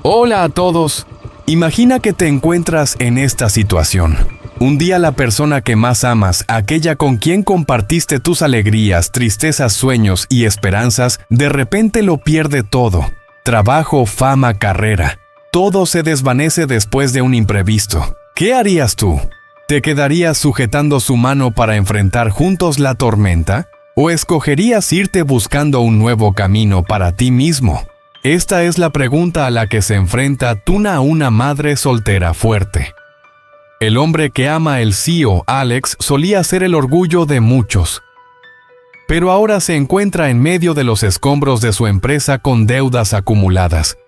Hola a todos. Imagina que te encuentras en esta situación. Un día la persona que más amas, aquella con quien compartiste tus alegrías, tristezas, sueños y esperanzas, de repente lo pierde todo. Trabajo, fama, carrera. Todo se desvanece después de un imprevisto. ¿Qué harías tú? ¿Te quedarías sujetando su mano para enfrentar juntos la tormenta? ¿O escogerías irte buscando un nuevo camino para ti mismo? Esta es la pregunta a la que se enfrenta Tuna, una madre soltera fuerte. El hombre que ama el CEO, Alex, solía ser el orgullo de muchos. Pero ahora se encuentra en medio de los escombros de su empresa con deudas acumuladas.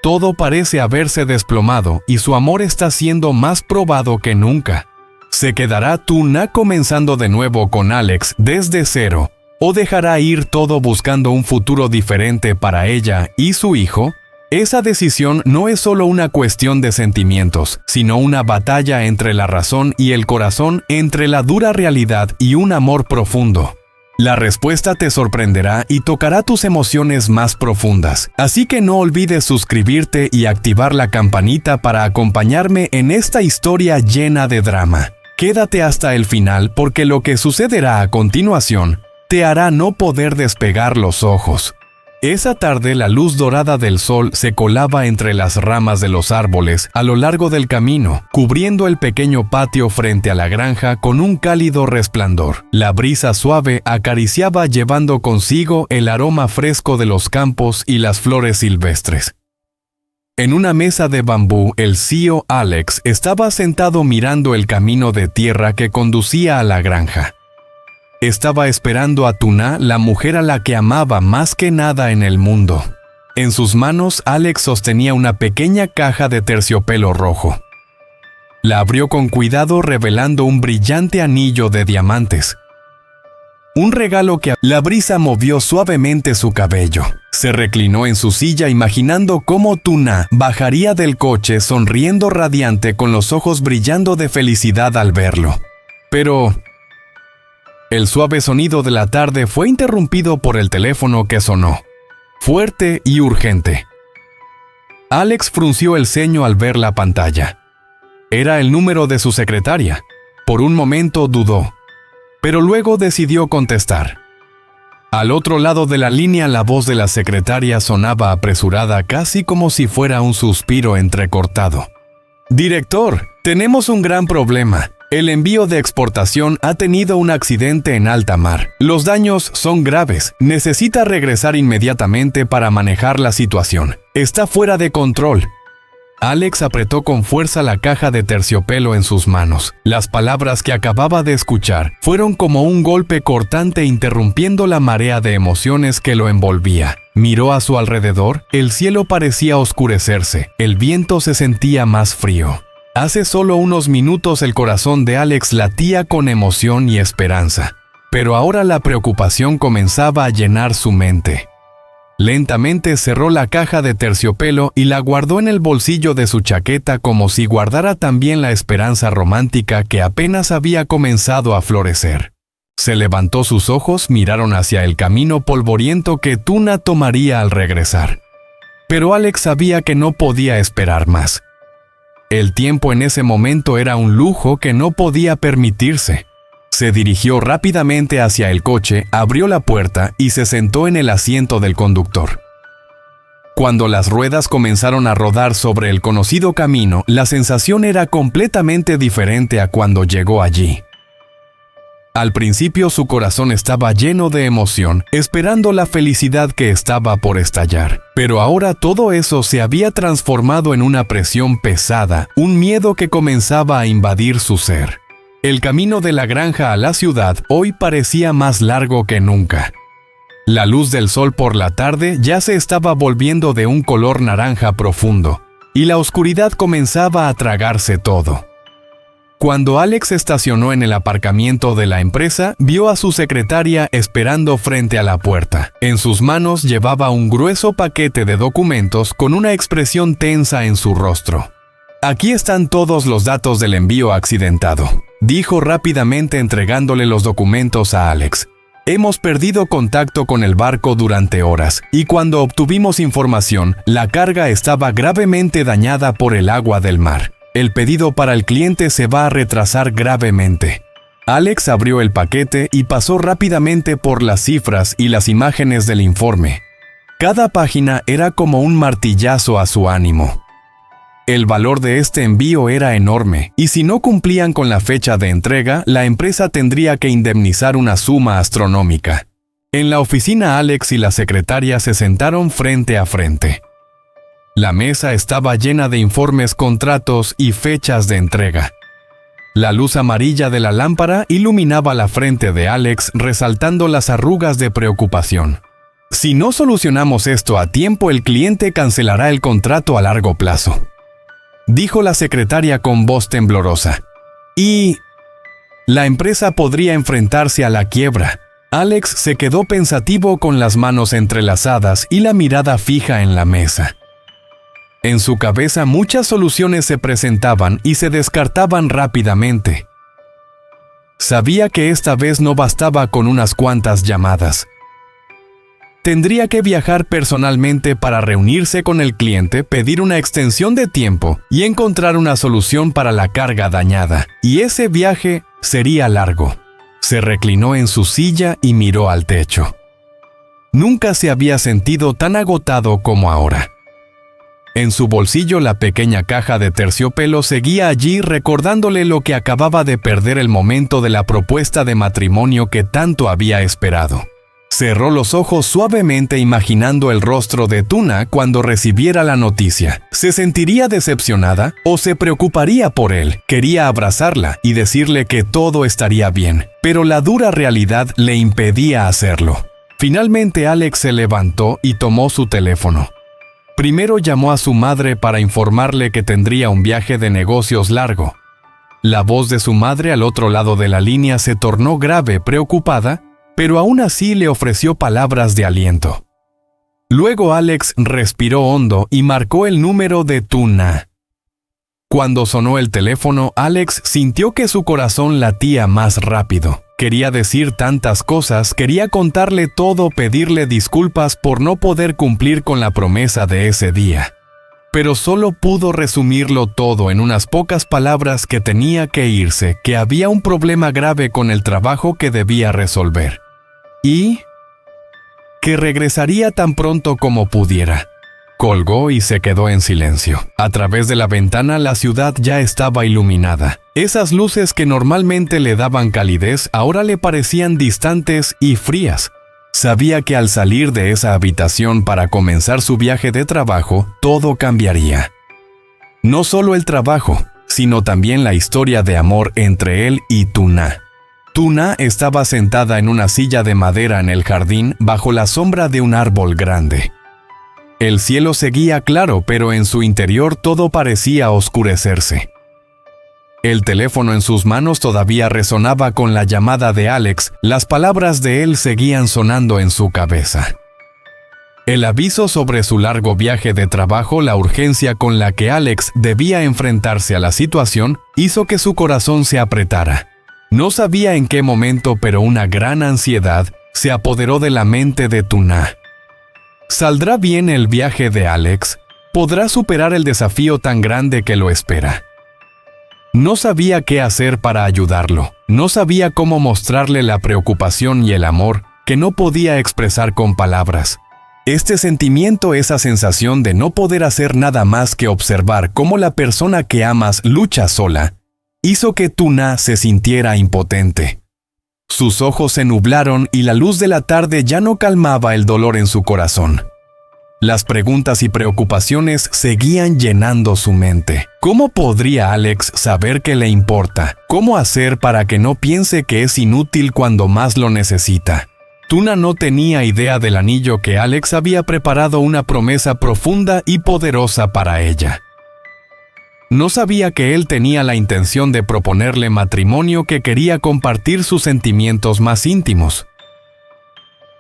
Todo parece haberse desplomado y su amor está siendo más probado que nunca. ¿Se quedará Tuna comenzando de nuevo con Alex desde cero? ¿O dejará ir todo buscando un futuro diferente para ella y su hijo? Esa decisión no es solo una cuestión de sentimientos, sino una batalla entre la razón y el corazón, entre la dura realidad y un amor profundo. La respuesta te sorprenderá y tocará tus emociones más profundas. Así que no olvides suscribirte y activar la campanita para acompañarme en esta historia llena de drama. Quédate hasta el final porque lo que sucederá a continuación te hará no poder despegar los ojos. Esa tarde la luz dorada del sol se colaba entre las ramas de los árboles a lo largo del camino, cubriendo el pequeño patio frente a la granja con un cálido resplandor. La brisa suave acariciaba llevando consigo el aroma fresco de los campos y las flores silvestres. En una mesa de bambú, el CEO Alex estaba sentado mirando el camino de tierra que conducía a la granja. Estaba esperando a Tuna, la mujer a la que amaba más que nada en el mundo. En sus manos, Alex sostenía una pequeña caja de terciopelo rojo. La abrió con cuidado revelando un brillante anillo de diamantes. Un regalo que la brisa movió suavemente su cabello. Se reclinó en su silla imaginando cómo Tuna bajaría del coche sonriendo radiante con los ojos brillando de felicidad al verlo. Pero el suave sonido de la tarde fue interrumpido por el teléfono que sonó, fuerte y urgente. Alex frunció el ceño al ver la pantalla. Era el número de su secretaria. Por un momento dudó, pero luego decidió contestar. Al otro lado de la línea la voz de la secretaria sonaba apresurada, casi como si fuera un suspiro entrecortado. «Director, tenemos un gran problema. El envío de exportación ha tenido un accidente en alta mar. Los daños son graves. Necesita regresar inmediatamente para manejar la situación. Está fuera de control». Alex apretó con fuerza la caja de terciopelo en sus manos. Las palabras que acababa de escuchar fueron como un golpe cortante interrumpiendo la marea de emociones que lo envolvía. Miró a su alrededor. El cielo parecía oscurecerse. El viento se sentía más frío. Hace solo unos minutos el corazón de Alex latía con emoción y esperanza, pero ahora la preocupación comenzaba a llenar su mente. Lentamente cerró la caja de terciopelo y la guardó en el bolsillo de su chaqueta como si guardara también la esperanza romántica que apenas había comenzado a florecer. Se levantó, sus ojos miraron hacia el camino polvoriento que Tuna tomaría al regresar. Pero Alex sabía que no podía esperar más. El tiempo en ese momento era un lujo que no podía permitirse. Se dirigió rápidamente hacia el coche, abrió la puerta y se sentó en el asiento del conductor. Cuando las ruedas comenzaron a rodar sobre el conocido camino, la sensación era completamente diferente a cuando llegó allí. Al principio su corazón estaba lleno de emoción, esperando la felicidad que estaba por estallar. Pero ahora todo eso se había transformado en una presión pesada, un miedo que comenzaba a invadir su ser. El camino de la granja a la ciudad hoy parecía más largo que nunca. La luz del sol por la tarde ya se estaba volviendo de un color naranja profundo, y la oscuridad comenzaba a tragarse todo. Cuando Alex estacionó en el aparcamiento de la empresa, vio a su secretaria esperando frente a la puerta. En sus manos llevaba un grueso paquete de documentos con una expresión tensa en su rostro. «Aquí están todos los datos del envío accidentado», dijo rápidamente entregándole los documentos a Alex. Hemos perdido contacto con el barco durante horas, y cuando obtuvimos información, la carga estaba gravemente dañada por el agua del mar. El pedido para el cliente se va a retrasar gravemente. Alex abrió el paquete y pasó rápidamente por las cifras y las imágenes del informe. Cada página era como un martillazo a su ánimo. El valor de este envío era enorme, y si no cumplían con la fecha de entrega, la empresa tendría que indemnizar una suma astronómica. En la oficina, Alex y la secretaria se sentaron frente a frente. La mesa estaba llena de informes, contratos y fechas de entrega. La luz amarilla de la lámpara iluminaba la frente de Alex, resaltando las arrugas de preocupación. Si no solucionamos esto a tiempo, el cliente cancelará el contrato a largo plazo, dijo la secretaria con voz temblorosa. Y la empresa podría enfrentarse a la quiebra. Alex se quedó pensativo con las manos entrelazadas y la mirada fija en la mesa. En su cabeza muchas soluciones se presentaban y se descartaban rápidamente. Sabía que esta vez no bastaba con unas cuantas llamadas. Tendría que viajar personalmente para reunirse con el cliente, pedir una extensión de tiempo y encontrar una solución para la carga dañada. Y ese viaje sería largo. Se reclinó en su silla y miró al techo. Nunca se había sentido tan agotado como ahora. En su bolsillo, la pequeña caja de terciopelo seguía allí, recordándole lo que acababa de perder, el momento de la propuesta de matrimonio que tanto había esperado. Cerró los ojos suavemente, imaginando el rostro de Tuna cuando recibiera la noticia. ¿Se sentiría decepcionada o se preocuparía por él? Quería abrazarla y decirle que todo estaría bien, pero la dura realidad le impedía hacerlo. Finalmente, Alex se levantó y tomó su teléfono. Primero llamó a su madre para informarle que tendría un viaje de negocios largo. La voz de su madre al otro lado de la línea se tornó grave, preocupada, pero aún así le ofreció palabras de aliento. Luego Alex respiró hondo y marcó el número de Tuna. Cuando sonó el teléfono, Alex sintió que su corazón latía más rápido. Quería decir tantas cosas, quería contarle todo, pedirle disculpas por no poder cumplir con la promesa de ese día. Pero solo pudo resumirlo todo en unas pocas palabras: que tenía que irse, que había un problema grave con el trabajo que debía resolver. Y que regresaría tan pronto como pudiera. Colgó y se quedó en silencio. A través de la ventana, la ciudad ya estaba iluminada. Esas luces que normalmente le daban calidez ahora le parecían distantes y frías. Sabía que al salir de esa habitación para comenzar su viaje de trabajo, todo cambiaría. No solo el trabajo, sino también la historia de amor entre él y Tuna. Tuna estaba sentada en una silla de madera en el jardín, bajo la sombra de un árbol grande. El cielo seguía claro, pero en su interior todo parecía oscurecerse. El teléfono en sus manos todavía resonaba con la llamada de Alex. Las palabras de él seguían sonando en su cabeza. El aviso sobre su largo viaje de trabajo, la urgencia con la que Alex debía enfrentarse a la situación, hizo que su corazón se apretara. No sabía en qué momento, pero una gran ansiedad se apoderó de la mente de Tuna. ¿Saldrá bien el viaje de Alex? ¿Podrá superar el desafío tan grande que lo espera? No sabía qué hacer para ayudarlo. No sabía cómo mostrarle la preocupación y el amor que no podía expresar con palabras. Este sentimiento, esa sensación de no poder hacer nada más que observar cómo la persona que amas lucha sola, hizo que Tuna se sintiera impotente. Sus ojos se nublaron y la luz de la tarde ya no calmaba el dolor en su corazón. Las preguntas y preocupaciones seguían llenando su mente. ¿Cómo podría Alex saber que le importa? ¿Cómo hacer para que no piense que es inútil cuando más lo necesita? Tuna no tenía idea del anillo que Alex había preparado, una promesa profunda y poderosa para ella. No sabía que él tenía la intención de proponerle matrimonio, que quería compartir sus sentimientos más íntimos.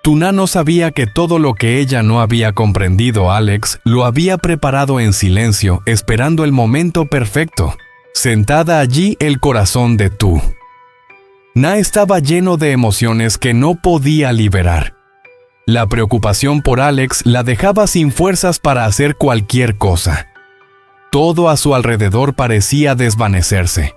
Tuna no sabía que todo lo que ella no había comprendido, Alex lo había preparado en silencio, esperando el momento perfecto. Sentada allí, el corazón de Tu. Na estaba lleno de emociones que no podía liberar. La preocupación por Alex la dejaba sin fuerzas para hacer cualquier cosa. Todo a su alrededor parecía desvanecerse.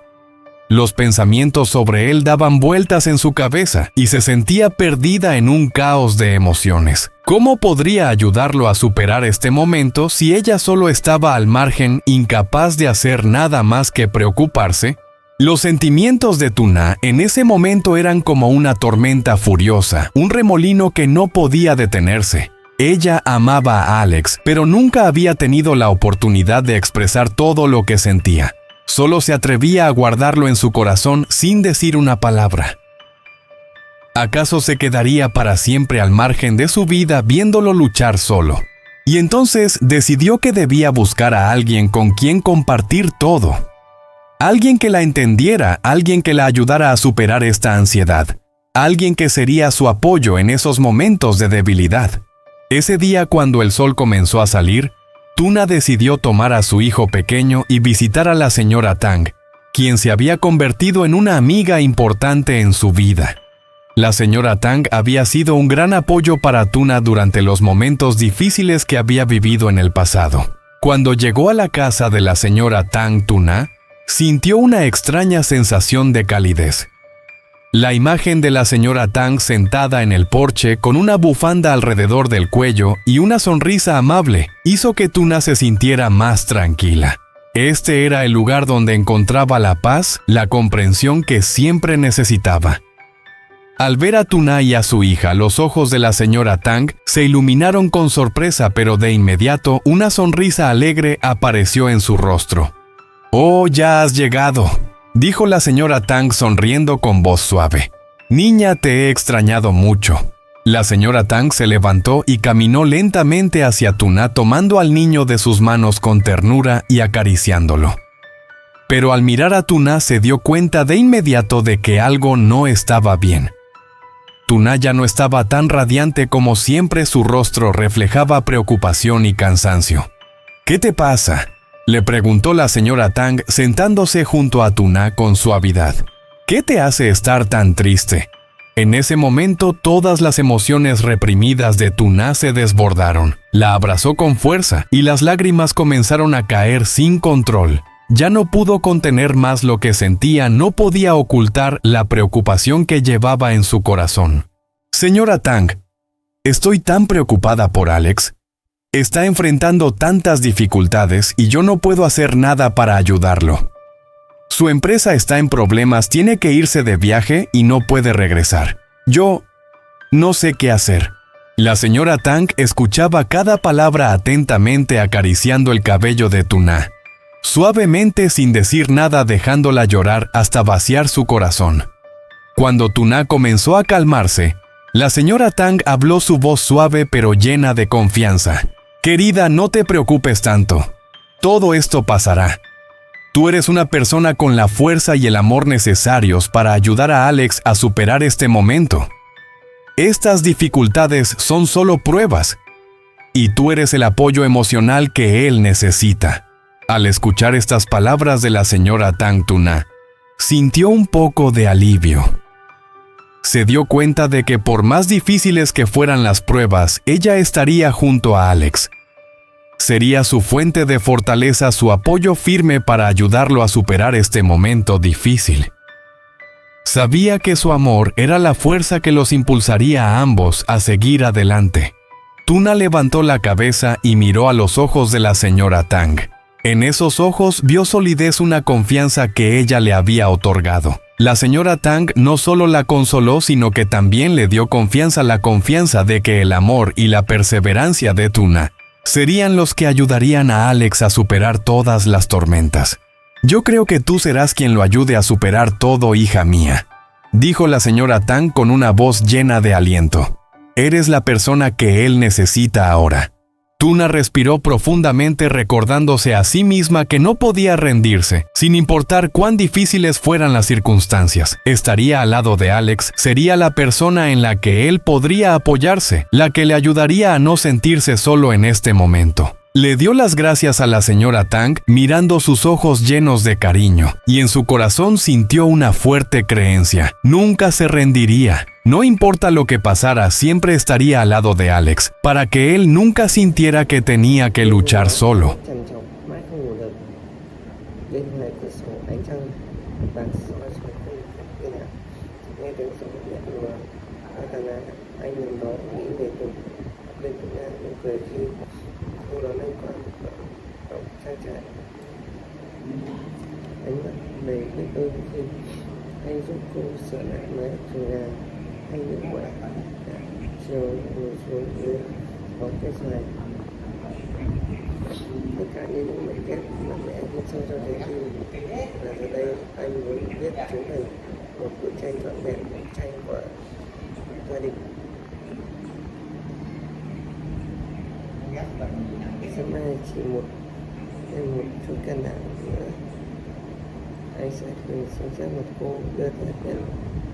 Los pensamientos sobre él daban vueltas en su cabeza y se sentía perdida en un caos de emociones. ¿Cómo podría ayudarlo a superar este momento si ella solo estaba al margen, incapaz de hacer nada más que preocuparse? Los sentimientos de Tuna en ese momento eran como una tormenta furiosa, un remolino que no podía detenerse. Ella amaba a Alex, pero nunca había tenido la oportunidad de expresar todo lo que sentía. Solo se atrevía a guardarlo en su corazón sin decir una palabra. ¿Acaso se quedaría para siempre al margen de su vida viéndolo luchar solo? Y entonces decidió que debía buscar a alguien con quien compartir todo. Alguien que la entendiera, alguien que la ayudara a superar esta ansiedad. Alguien que sería su apoyo en esos momentos de debilidad. Ese día, cuando el sol comenzó a salir, Tuna decidió tomar a su hijo pequeño y visitar a la señora Tang, quien se había convertido en una amiga importante en su vida. La señora Tang había sido un gran apoyo para Tuna durante los momentos difíciles que había vivido en el pasado. Cuando llegó a la casa de la señora Tang, Tuna sintió una extraña sensación de calidez. La imagen de la señora Tang sentada en el porche con una bufanda alrededor del cuello y una sonrisa amable hizo que Tuna se sintiera más tranquila. Este era el lugar donde encontraba la paz, la comprensión que siempre necesitaba. Al ver a Tuna y a su hija, los ojos de la señora Tang se iluminaron con sorpresa, pero de inmediato una sonrisa alegre apareció en su rostro. «Oh, ya has llegado», dijo la señora Tang sonriendo con voz suave. «Niña, te he extrañado mucho». La señora Tang se levantó y caminó lentamente hacia Tuna, tomando al niño de sus manos con ternura y acariciándolo. Pero al mirar a Tuna se dio cuenta de inmediato de que algo no estaba bien. Tuna ya no estaba tan radiante como siempre, su rostro reflejaba preocupación y cansancio. «¿Qué te pasa?», le preguntó la señora Tang sentándose junto a Tuna con suavidad. «¿Qué te hace estar tan triste?». En ese momento todas las emociones reprimidas de Tuna se desbordaron. La abrazó con fuerza y las lágrimas comenzaron a caer sin control. Ya no pudo contener más lo que sentía, no podía ocultar la preocupación que llevaba en su corazón. «Señora Tang, estoy tan preocupada por Alex. Está enfrentando tantas dificultades y yo no puedo hacer nada para ayudarlo. Su empresa está en problemas, tiene que irse de viaje y no puede regresar. Yo no sé qué hacer». La señora Tang escuchaba cada palabra atentamente, acariciando el cabello de Tuna, suavemente, sin decir nada, dejándola llorar hasta vaciar su corazón. Cuando Tuna comenzó a calmarse, la señora Tang habló, su voz suave pero llena de confianza. «Querida, no te preocupes tanto. Todo esto pasará. Tú eres una persona con la fuerza y el amor necesarios para ayudar a Alex a superar este momento. Estas dificultades son solo pruebas, y tú eres el apoyo emocional que él necesita». Al escuchar estas palabras de la señora Tang, Tuna sintió un poco de alivio. Se dio cuenta de que por más difíciles que fueran las pruebas, ella estaría junto a Alex. Sería su fuente de fortaleza, su apoyo firme para ayudarlo a superar este momento difícil. Sabía que su amor era la fuerza que los impulsaría a ambos a seguir adelante. Tuna levantó la cabeza y miró a los ojos de la señora Tang. En esos ojos vio solidez, una confianza que ella le había otorgado. La señora Tang no solo la consoló, sino que también le dio confianza, la confianza de que el amor y la perseverancia de Tuna serían los que ayudarían a Alex a superar todas las tormentas. «Yo creo que tú serás quien lo ayude a superar todo, hija mía», dijo la señora Tang con una voz llena de aliento. «Eres la persona que él necesita ahora». Tuna respiró profundamente, recordándose a sí misma que no podía rendirse, sin importar cuán difíciles fueran las circunstancias. Estaría al lado de Alex, sería la persona en la que él podría apoyarse, la que le ayudaría a no sentirse solo en este momento. Le dio las gracias a la señora Tang mirando sus ojos llenos de cariño, y en su corazón sintió una fuerte creencia. Nunca se rendiría. No importa lo que pasara, siempre estaría al lado de Alex, para que él nunca sintiera que tenía que luchar solo. Ánh mắt đầy biết ơn khi anh giúp cô sửa lại mái trường gà hay những quả chiều ngồi xuống dưới có cái xoài. Tất cả những mảnh ghép mà mẹ viết sau cho Trái Tim là giờ đây anh muốn viết chúng thành một bức tranh trọn vẹn, bức tranh của gia đình. Sáng mai chỉ một chút can đảm nữa, anh sẽ thường xem xét một cô đưa theo nhận.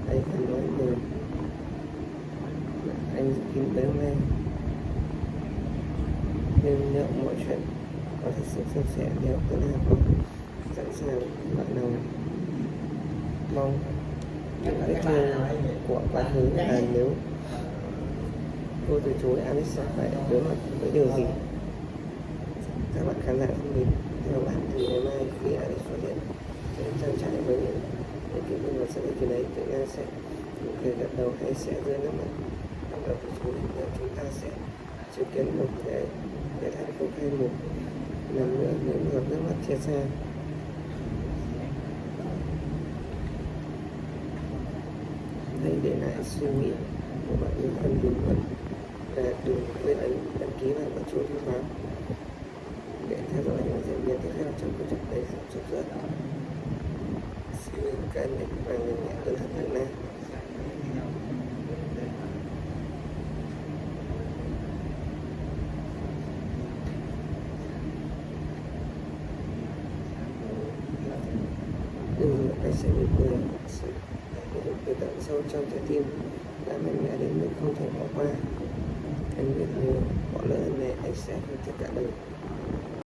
Anh phải nói lời anh kín bế lên, nhưng liệu mọi chuyện có thật sự suôn sẻ đều tốt đẹp không? Sẵn sàng bạn nào mong những vết thương của quá khứ là nếu cô từ chối, anh sẽ phải đối mặt với điều gì? Các bạn khán giả thân mến, theo bạn thì ngày mai khi Alex xuất hiện sẽ trang trải với những kỹ năng và sẽ đến từ đấy tự nhiên sẽ cười gật đầu hay sẽ rơi nước mắt trong đầu của chúng ta sẽ chứng kiến một cái hạnh phúc hay một lần nữa những giọt nước mắt chia xa. Hãy để lại suy nghĩ của bạn những phần bình luận và đừng quên đăng ký và bật chuông thông báo để theo dõi những diễn biến tiếp theo trong câu chuyện đầy rực rỡ. Xin các anh và người mẹ ơn hận Việt Nam. Đừng anh sẽ bị cười sự từ tận sâu trong trái tim đã mạnh mẽ đến mức không thể bỏ qua. Anh biết nếu bỏ lỡ này anh sẽ không thể cả đời.